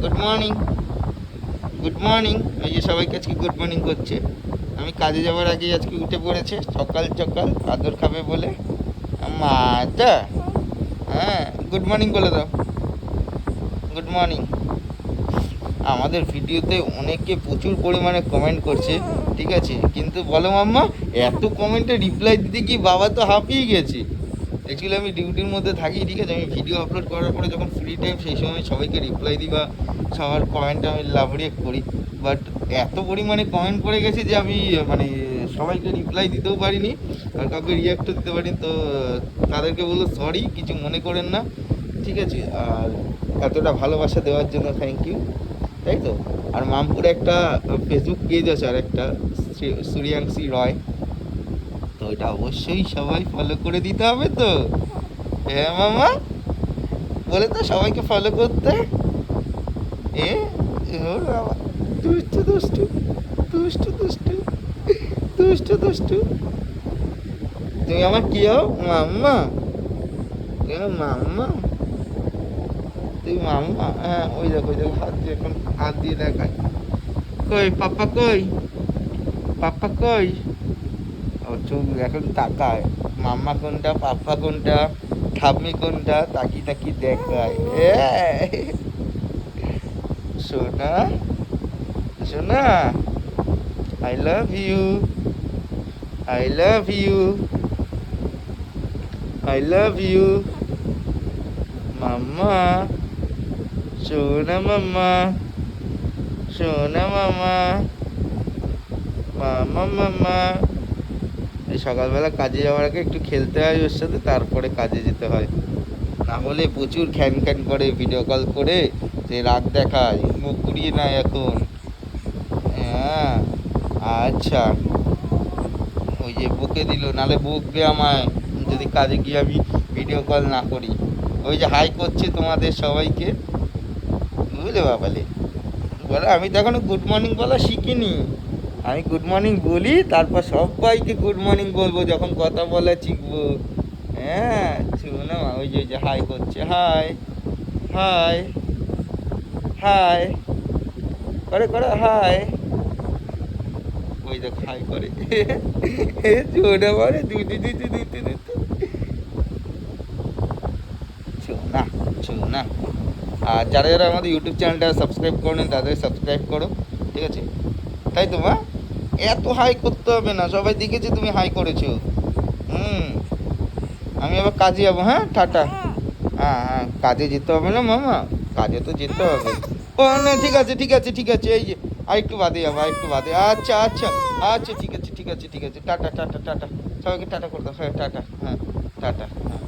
Good morning, good morning. এই যে সবাইকে আজকে গুড মর্নিং করছে। আমি কাজে যাওয়ার আগে আজকে উঠে পড়েছে সকাল সকাল আদর খাবে বলে। মাটা, হ্যাঁ গুড মর্নিং বলে দাও, গুড মর্নিং। আমাদের ভিডিওতে অনেকে প্রচুর পরিমাণে কমেন্ট করছে, ঠিক আছে, কিন্তু বলো মাম্মা এত কমেন্টে রিপ্লাই দিতে কি বাবা তো হাঁপিয়ে গেছে। অ্যাকচুয়ালি আমি ডিউটির মধ্যে থাকি, ঠিক আছে, আমি ভিডিও আপলোড করার পরে যখন ফ্রি টাইম সেই সময় সবাইকে রিপ্লাই দিই বা সবার কমেন্টে আমি লাভ রিয়েক্ট করি। বাট এত পরিমাণে কমেন্ট পড়ে গেছে যে আমি মানে সবাইকে রিপ্লাই দিতেও পারিনি আর কাউকে রিয়াক্টও দিতে পারিনি। তো তাদেরকে বললো সরি, কিছু মনে করেন না, ঠিক আছে। আর এতটা ভালোবাসা দেওয়ার জন্য থ্যাংক ইউ, তাই তো। আর মামপুরে একটা ফেসবুক পেজ আছে আর একটা, সূর্যাংশী রয়, তো এটা অবশ্যই সবাই ফলো করে দিতে হবে তো। হ্যাঁ মামা, বলে তো সবাইকে ফলো করতে। এ ওর বাবা, দুষ্টু দুষ্টু দুষ্টু দুষ্টু দুষ্টু দুষ্টু। তুমি আমার কি হও মাম্মা? তুমি আমার মাম্মা, তুমি মাম্মা। হ্যাঁ ওই দেখো, ওই দেখো হাত দিয়ে, এখন হাত দিয়ে দেখায়। কই পাপ্পা, কই পাপ্পা, কই? ও চোখ এখন তাকায়, মাম্মা কোনটা পাপ্পা কোনটা ঠাম্মি কোনটা তাকি তাকি দেখায়। সোনা সোনা, I love you, I love you, I love you mamma, সোনা মাম্মা, সোনা মামা, মামা মামা। এই সকালবেলা কাজে যাওয়ার আগে একটু খেলতে হয় ওর সাথে, তারপরে কাজে যেতে হয়, না হলে প্রচুর খ্যান খ্যান করে ভিডিও কল করে যে রাগ দেখায়, মুখ ঘুরিয়ে নেয় এখন। হ্যাঁ আচ্ছা, ওই যে বকে দিল, নালে বকবে আমায় যদি কাজে গিয়ে আমি ভিডিও কল না করি। ওই যে হাই করছে তোমাদের সবাইকে, বুঝলে বাবালে। বলে আমি তো এখনো গুড মর্নিং বলা শিখিনি, আমি গুড মর্নিং বলি তারপর সবাইকে গুড মর্নিং বলবো যখন কথা বলা শিখবো। হ্যাঁ শুনো, ওই যে হাই করছে, হাই হাই হাই করে করে হাই, ওই দেখ হাই করে। ছোনা মানে দুধু দুধু দুধু দুধু, ছোনা ছোনা। আর যারা যারা আমাদের ইউটিউব চ্যানেলটা সাবস্ক্রাইব করেন তাদের সাবস্ক্রাইব করো, ঠিক আছে, তাই তো মা। এত হাই করতে হবে না, সবাই দেখেছে তুমি হাই করেছো। হুম, আমি আবার কাজে যাবো, হ্যাঁ টাটা। হ্যাঁ হ্যাঁ, কাজে যেতে হবে না মামা, কাজে তো যেতে হবে। ও না ঠিক আছে ঠিক আছে ঠিক আছে, এই যে আর একটু বাদে যাবো, আর একটু বাদে। আচ্ছা আচ্ছা আচ্ছা, ঠিক আছে ঠিক আছে ঠিক আছে, টাটা টাটা টাটা, সবাইকে টাটা করে দাও। হ্যাঁ টাটা, হ্যাঁ টাটা, হ্যাঁ।